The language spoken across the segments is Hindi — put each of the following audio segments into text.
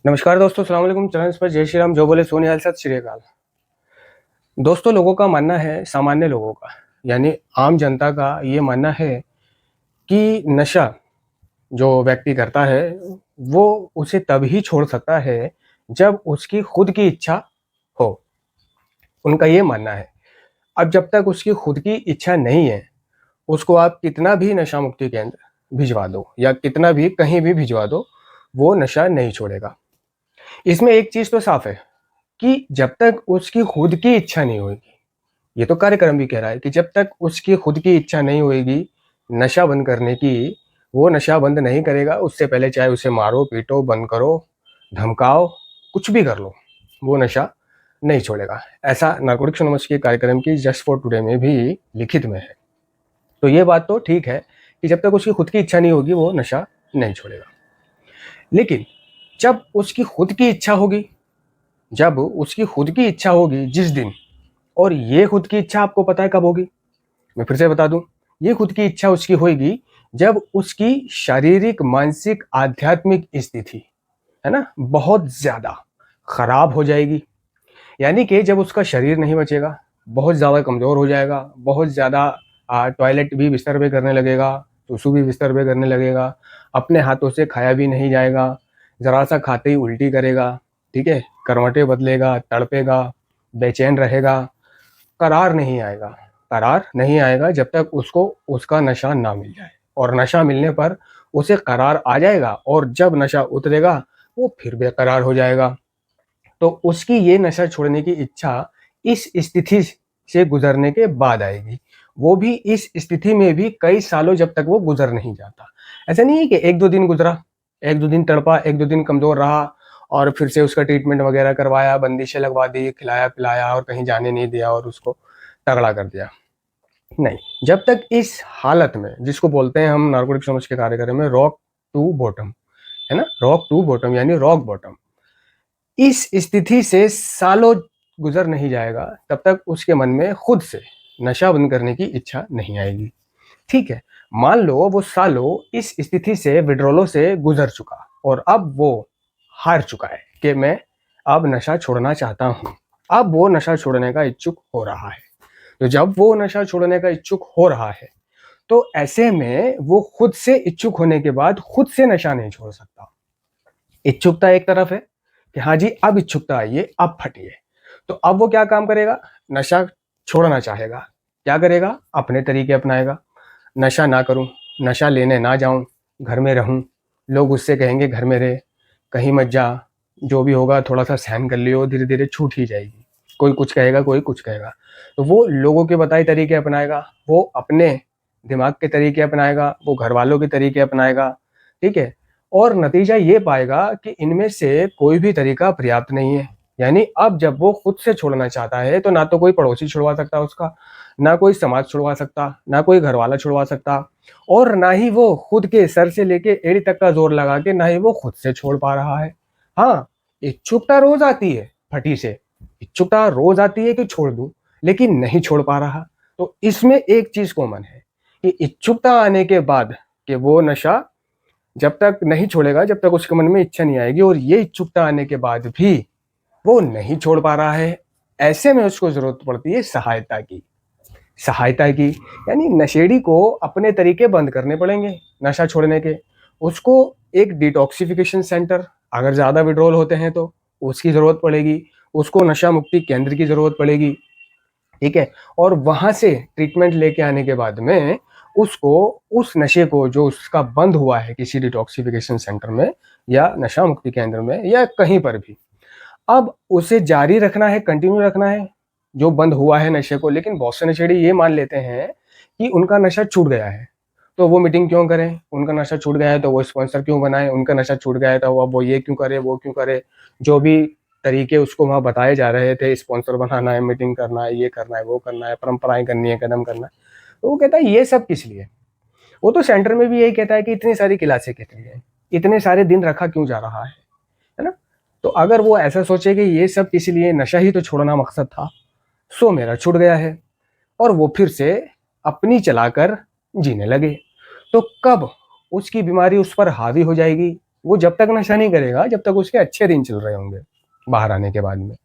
नमस्कार दोस्तों, सलाम वालेकुम। चैनल पर जय श्री राम, जो बोले सो निहाल, सत श्री अकाल। दोस्तों, लोगों का मानना है, सामान्य लोगों का यानी आम जनता का ये मानना है कि नशा जो व्यक्ति करता है वो उसे तभी छोड़ सकता है जब उसकी खुद की इच्छा हो। उनका ये मानना है। अब जब तक उसकी खुद की इच्छा नहीं है, उसको आप कितना भी नशा मुक्ति केंद्र भिजवा दो या कितना भी कहीं भी भिजवा दो, वो नशा नहीं छोड़ेगा। इसमें एक चीज तो साफ है कि जब तक उसकी खुद की इच्छा नहीं होगी, ये तो कार्यक्रम भी कह रहा है कि जब तक उसकी खुद की इच्छा नहीं होगी नशा बंद करने की, वो नशा बंद नहीं करेगा। उससे पहले चाहे उसे मारो, पीटो, बंद करो, धमकाओ, कुछ भी कर लो, वो नशा नहीं छोड़ेगा। ऐसा नारकोटिक्स एनोनिमस के कार्यक्रम की जस्ट फॉर टुडे में भी लिखित में है। तो ये बात तो ठीक है कि जब तक उसकी खुद की इच्छा नहीं होगी वो नशा नहीं छोड़ेगा। लेकिन जब उसकी खुद की इच्छा होगी, जब उसकी खुद की इच्छा होगी जिस दिन, और ये खुद की इच्छा आपको पता है कब होगी? मैं फिर से बता दूं, ये खुद की इच्छा उसकी होगी जब उसकी शारीरिक, मानसिक, आध्यात्मिक स्थिति है ना बहुत ज्यादा खराब हो जाएगी। यानी कि जब उसका शरीर नहीं बचेगा, बहुत ज्यादा कमजोर हो जाएगा, बहुत ज्यादा टॉयलेट भी बिस्तर पे करने लगेगा, सुसु भी बिस्तर पे करने लगेगा, अपने हाथों से खाया भी नहीं जाएगा, जरा सा खाते ही उल्टी करेगा, ठीक है, करवटें बदलेगा, तड़पेगा, बेचैन रहेगा, करार नहीं आएगा। करार नहीं आएगा जब तक उसको उसका नशा ना मिल जाए, और नशा मिलने पर उसे करार आ जाएगा, और जब नशा उतरेगा वो फिर बेकरार हो जाएगा। तो उसकी ये नशा छोड़ने की इच्छा इस स्थिति से गुजरने के बाद आएगी। वो भी इस स्थिति में भी कई सालों जब तक वो गुजर नहीं जाता। ऐसा नहीं है कि एक दो दिन गुजरा, एक दो दिन तड़पा, एक दो दिन कमजोर रहा और फिर से उसका ट्रीटमेंट वगैरह करवाया, बंदिशें लगवा दी, खिलाया पिलाया और कहीं जाने नहीं दिया और उसको तगड़ा कर दिया। नहीं, जब तक इस हालत में, जिसको बोलते हैं हम नार्कोटिक समझ के कार्यक्रम में रॉक टू बॉटम, है ना, रॉक टू बॉटम यानी रॉक बॉटम, इस स्थिति से सालों गुजर नहीं जाएगा तब तक उसके मन में खुद से नशा बंद करने की इच्छा नहीं आएगी। ठीक है, मान लो वो सालों इस स्थिति से, विड्रॉलों से गुजर चुका और अब वो हार चुका है कि मैं अब नशा छोड़ना चाहता हूं। अब वो नशा छोड़ने का इच्छुक हो रहा है। तो जब वो नशा छोड़ने का इच्छुक हो रहा है, तो ऐसे में वो खुद से इच्छुक होने के बाद खुद से नशा नहीं छोड़ सकता। इच्छुकता एक तरफ है कि हाँ जी अब इच्छुकता आई है, अब फटिए। तो अब वो क्या काम करेगा? नशा छोड़ना चाहेगा। क्या करेगा? अपने तरीके अपनाएगा। नशा ना करूं, नशा लेने ना जाऊं, घर में रहूं, लोग उससे कहेंगे घर में रहे, कहीं मत जा, जो भी होगा थोड़ा सा सहन कर लियो, धीरे धीरे छूट ही जाएगी। कोई कुछ कहेगा, कोई कुछ कहेगा, तो वो लोगों के बताए तरीके अपनाएगा, वो अपने दिमाग के तरीके अपनाएगा, वो घर वालों के तरीके अपनाएगा। ठीक है, और नतीजा ये पाएगा कि इनमें से कोई भी तरीका पर्याप्त नहीं है। यानी अब जब वो खुद से छोड़ना चाहता है तो ना तो कोई पड़ोसी छुड़वा सकता उसका, ना कोई समाज छुड़वा सकता, ना कोई घर वाला छुड़वा सकता, और ना ही वो खुद के सर से लेके एड़ी तक का जोर लगा के ना ही वो खुद से छोड़ पा रहा है। हाँ, इच्छुकता रोज आती है फटी से, इच्छुकता रोज आती है कि छोड़ दूं, लेकिन नहीं छोड़ पा रहा। तो इसमें एक चीज कॉमन है कि इच्छुकता आने के बाद कि वो नशा जब तक नहीं छोड़ेगा, जब तक उसके मन में इच्छा नहीं आएगी, और ये इच्छुकता आने के बाद भी वो नहीं छोड़ पा रहा है, ऐसे में उसको जरूरत पड़ती है सहायता की। सहायता की यानी नशेड़ी को अपने तरीके बंद करने पड़ेंगे नशा छोड़ने के। उसको एक डिटॉक्सिफिकेशन सेंटर, अगर ज्यादा विड्रॉल होते हैं तो उसकी जरूरत पड़ेगी, उसको नशा मुक्ति केंद्र की जरूरत पड़ेगी। ठीक है, और वहां से ट्रीटमेंट लेके आने के बाद में उसको उस नशे को जो उसका बंद हुआ है किसी डिटॉक्सिफिकेशन सेंटर में या नशा मुक्ति केंद्र में या कहीं पर भी, अब उसे जारी रखना है, कंटिन्यू रखना है जो बंद हुआ है नशे को। लेकिन बहुत से नशेड़ी ये मान लेते हैं कि उनका नशा छूट गया है तो वो मीटिंग क्यों करें, उनका नशा छूट गया है तो वो स्पॉन्सर क्यों बनाए, उनका नशा छूट गया है तो अब वो ये क्यों करे, वो क्यों करे, जो भी तरीके उसको वहां बताए जा रहे थे, स्पॉन्सर बनाना है, मीटिंग करना है, ये करना है, वो करना है, परंपराएं करनी है, कदम करना है, तो वो कहता है ये सब किस लिए। वो तो सेंटर में भी यही कहता है कि इतनी सारी क्लासें किस लिए, इतने सारे दिन रखा क्यों जा रहा है ना। तो अगर वो ऐसा सोचे कि ये सब किस लिए, नशा ही तो छोड़ना मकसद था, सो मेरा छूट गया है, और वो फिर से अपनी चलाकर जीने लगे, तो कब उसकी बीमारी उस पर हावी हो जाएगी वो जब तक नशा नहीं करेगा जब तक उसके अच्छे दिन चल रहे होंगे बाहर आने के बाद में।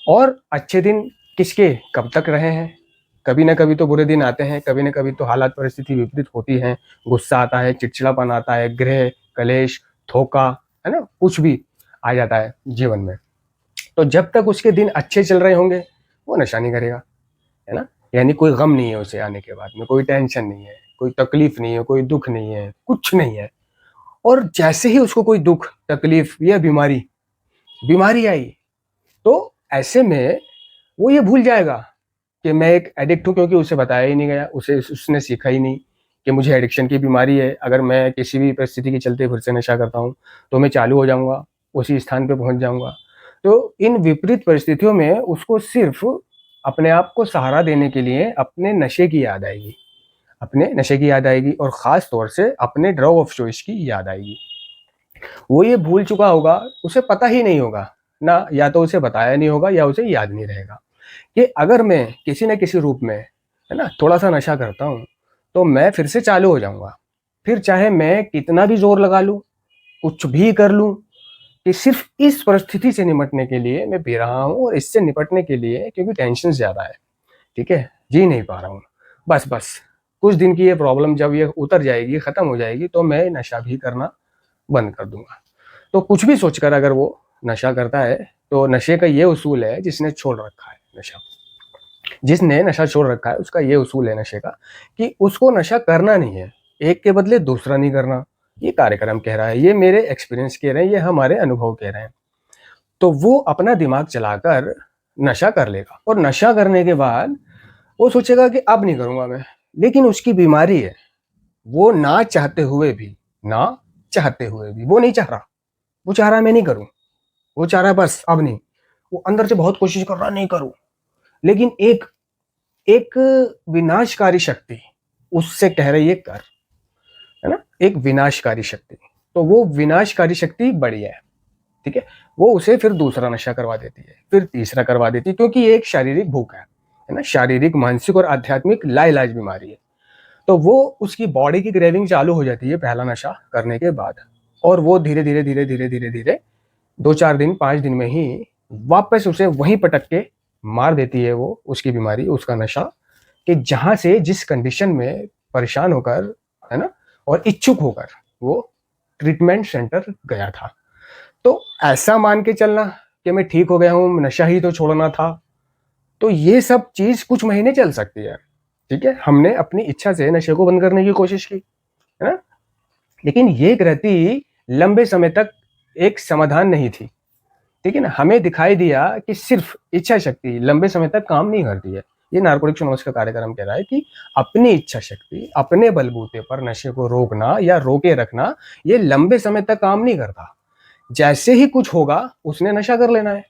और अच्छे दिन किसके कब तक रहे हैं? कभी ना कभी तो बुरे दिन आते हैं, कभी ना कभी तो हालात परिस्थिति विपरीत होती है, गुस्सा आता है, चिड़चिड़ापन आता है, ग्रह कलेश, धोखा, है ना, कुछ भी आ जाता है जीवन में। तो जब तक उसके दिन अच्छे चल रहे होंगे वो नशा नहीं करेगा, है ना। यानी कोई गम नहीं है उसे आने के बाद में, कोई टेंशन नहीं है, कोई तकलीफ नहीं है, कोई दुख नहीं है, कुछ नहीं है। और जैसे ही उसको कोई दुख तकलीफ या बीमारी आई, तो ऐसे में वो ये भूल जाएगा कि मैं एक एडिक्ट हूँ, क्योंकि उसे बताया ही नहीं गया, उसने सीखा ही नहीं कि मुझे एडिक्शन की बीमारी है। अगर मैं किसी भी परिस्थिति के चलते फिर से नशा करता हूँ तो मैं चालू हो जाऊंगा, उसी स्थान पे पहुंच जाऊंगा। तो इन विपरीत परिस्थितियों में उसको सिर्फ अपने आप को सहारा देने के लिए अपने नशे की याद आएगी, अपने नशे की याद आएगी, और ख़ास तौर से अपने ड्रग ऑफ चॉइस की याद आएगी। वो ये भूल चुका होगा, उसे पता ही नहीं होगा ना, या तो उसे बताया नहीं होगा या उसे याद नहीं रहेगा कि अगर मैं किसी न किसी रूप में, है ना, थोड़ा सा नशा करता हूँ तो मैं फिर से चालू हो जाऊंगा। फिर चाहे मैं कितना भी जोर लगा लूँ, कुछ भी कर लूँ, कि सिर्फ इस परिस्थिति से निपटने के लिए मैं पी रहा हूँ, और इससे निपटने के लिए क्योंकि टेंशन ज़्यादा है, ठीक है, जी नहीं पा रहा हूँ, बस कुछ दिन की ये प्रॉब्लम जब ये उतर जाएगी, ख़त्म हो जाएगी, तो मैं नशा भी करना बंद कर दूंगा। तो कुछ भी सोचकर अगर वो नशा करता है, तो नशे का ये उसूल है, जिसने नशा छोड़ रखा है उसका ये उसूल है नशे का, कि उसको नशा करना नहीं है, एक के बदले दूसरा नहीं करना। ये कार्यक्रम कह रहा है, ये मेरे एक्सपीरियंस कह रहे हैं, ये हमारे अनुभव कह रहे हैं। तो वो अपना दिमाग चलाकर नशा कर लेगा, और नशा करने के बाद वो सोचेगा कि अब नहीं करूंगा मैं। लेकिन उसकी बीमारी है, वो ना चाहते हुए भी वो नहीं चाह रहा, वो चाह रहा है मैं नहीं करूं, वो चाह रहा है बस अब नहीं। वो अंदर से बहुत कोशिश कर रहा नहीं करूं, लेकिन एक एक विनाशकारी शक्ति उससे कह रही है कर, है ना, एक विनाशकारी शक्ति। तो वो विनाशकारी शक्ति बड़ी है, ठीक है, वो उसे फिर दूसरा नशा करवा देती है, फिर तीसरा करवा देती है, क्योंकि ये एक शारीरिक भूख है ना, शारीरिक मानसिक और आध्यात्मिक लाइलाज बीमारी है। तो वो उसकी बॉडी की क्रेविंग चालू हो जाती है पहला नशा करने के बाद, और वो धीरे धीरे धीरे धीरे धीरे धीरे 2-4 दिन 5 दिन में ही वापस उसे वहीं पटक के मार देती है, वो उसकी बीमारी, उसका नशा, कि जहां से जिस कंडीशन में परेशान होकर, है ना, और इच्छुक होकर वो ट्रीटमेंट सेंटर गया था। तो ऐसा मान के चलना कि मैं ठीक हो गया हूँ, नशा ही तो छोड़ना था, तो ये सब चीज कुछ महीने चल सकती है, ठीक है। हमने अपनी इच्छा से नशे को बंद करने की कोशिश की, है ना, लेकिन ये रहती लंबे समय तक एक समाधान नहीं थी, ठीक है ना। हमें दिखाई दिया कि सिर्फ इच्छा शक्ति लंबे समय तक काम नहीं करती है। ये नारकोटिक्स एनोनिमस का कार्यक्रम कह रहा है कि अपनी इच्छा शक्ति, अपने बलबूते पर नशे को रोकना या रोके रखना, ये लंबे समय तक काम नहीं करता। जैसे ही कुछ होगा उसने नशा कर लेना है।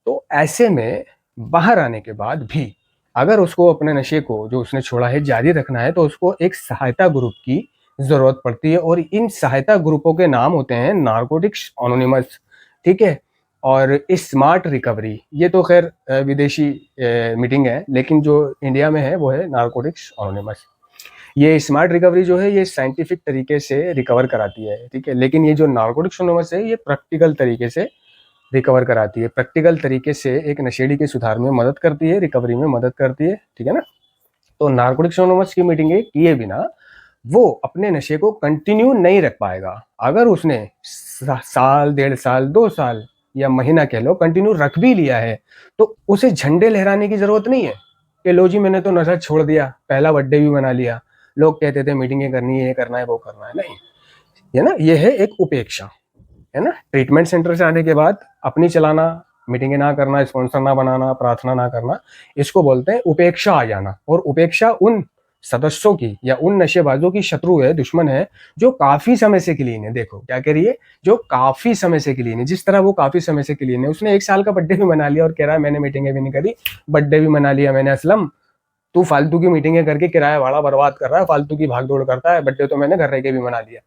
तो ऐसे में बाहर आने के बाद भी अगर उसको अपने नशे को जो उसने छोड़ा है जारी रखना है, तो उसको एक सहायता ग्रुप की जरूरत पड़ती है, और इन सहायता ग्रुपों के नाम होते हैं नारकोटिक्स एनोनिमस, ठीक है, और स्मार्ट रिकवरी। ये तो खैर विदेशी मीटिंग है, लेकिन जो इंडिया में है वो है नारकोटिक्स एनोनिमस। ये स्मार्ट रिकवरी जो है ये साइंटिफिक तरीके से रिकवर कराती है, ठीक है, लेकिन ये जो नारकोटिक्स एनोनिमस है ये प्रैक्टिकल तरीके से रिकवर कराती है, प्रैक्टिकल तरीके से एक नशेड़ी के सुधार में मदद करती है, रिकवरी में मदद करती है, ठीक है ना। तो नारकोटिक्स एनोनिमस की मीटिंगें किए बिना वो अपने नशे को कंटिन्यू नहीं रख पाएगा। अगर उसने साल 1.5 साल 2 साल या महीना कह लो कंटिन्यू रख भी लिया है, तो उसे झंडे लहराने की जरूरत नहीं है कि लो जी मैंने तो नशा छोड़ दिया, पहला बर्थडे भी मना लिया, लोग कहते थे मीटिंगें करनी है, ये करना है, वो करना है, नहीं, है ना, ये है एक उपेक्षा, है ना। ट्रीटमेंट सेंटर से आने के बाद अपनी चलाना, मीटिंगें ना करना, स्पॉन्सर ना बनाना, प्रार्थना ना करना, इसको बोलते हैं उपेक्षा आ जाना। और उपेक्षा उन सदस्यों की या उन नशेबाजों की शत्रु है, दुश्मन है, जो काफी समय से क्लीन है। देखो क्या कह रही है, जो काफी समय से क्लीन है। जिस तरह वो काफी समय से क्लीन है, उसने 1 साल का बर्थडे भी मना लिया और कह रहा है मैंने मीटिंगें भी नहीं करी, बर्थडे भी मना लिया मैंने। असलम तू फालतू की मीटिंगें करके किराया भाड़ा बर्बाद कर रहा है, फालतू की भागदौड़ करता है, बर्थडे तो मैंने घर रह के भी मना लिया।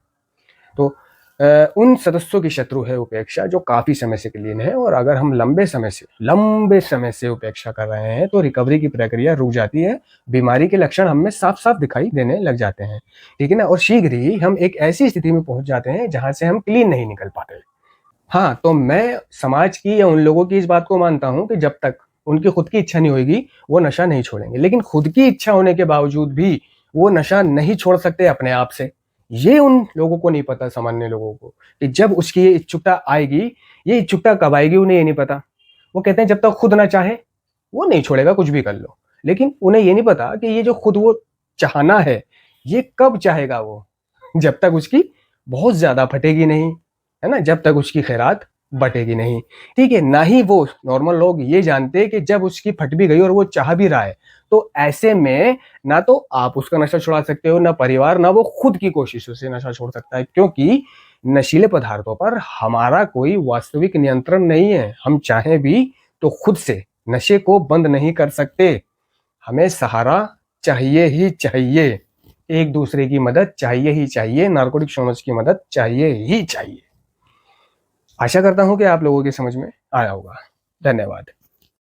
तो उन सदस्यों की शत्रु है उपेक्षा जो काफी समय से क्लीन है, और अगर हम लंबे समय से उपेक्षा कर रहे हैं तो रिकवरी की प्रक्रिया रुक जाती है, बीमारी के लक्षण हमें साफ साफ दिखाई देने लग जाते हैं, ठीक है ना, और शीघ्र ही हम एक ऐसी स्थिति में पहुंच जाते हैं जहां से हम क्लीन नहीं निकल पाते। हाँ, तो मैं समाज की या उन लोगों की इस बात को मानता हूँ कि जब तक उनकी खुद की इच्छा नहीं होगी, वो नशा नहीं छोड़ेंगे। लेकिन खुद की इच्छा होने के बावजूद भी वो नशा नहीं छोड़ सकते अपने आप से। ये उन लोगों को नहीं पता, सामान्य लोगों को, कि जब उसकी ये इच्छुकता आएगी, ये इच्छुकता कब आएगी उन्हें ये नहीं पता। वो कहते हैं जब तक खुद ना चाहे, वो नहीं छोड़ेगा, कुछ भी कर लो। लेकिन उन्हें ये नहीं पता कि ये जो खुद वो चाहना है, ये कब चाहेगा वो? जब तक उसकी बहुत ज़्यादा फटेगी नहीं, है ना? जब तक उसकी खैरात बटेगी नहीं, ठीक है? ना ही वो नॉर्मल लोग ये जानते कि जब उसकी फट भी गई और वो चाह भी रहा है, तो ऐसे में ना तो आप उसका नशा छुड़ा सकते हो, ना परिवार, ना वो खुद की कोशिशों से नशा छोड़ सकता है, क्योंकि नशीले पदार्थों पर हमारा कोई वास्तविक नियंत्रण नहीं है। हम चाहें भी तो खुद से नशे को बंद नहीं कर सकते। हमें सहारा चाहिए ही चाहिए, एक दूसरे की मदद चाहिए ही चाहिए, नार्कोटिक समझ की मदद चाहिए ही चाहिए। आशा करता हूं कि आप लोगों की समझ में आया होगा। धन्यवाद।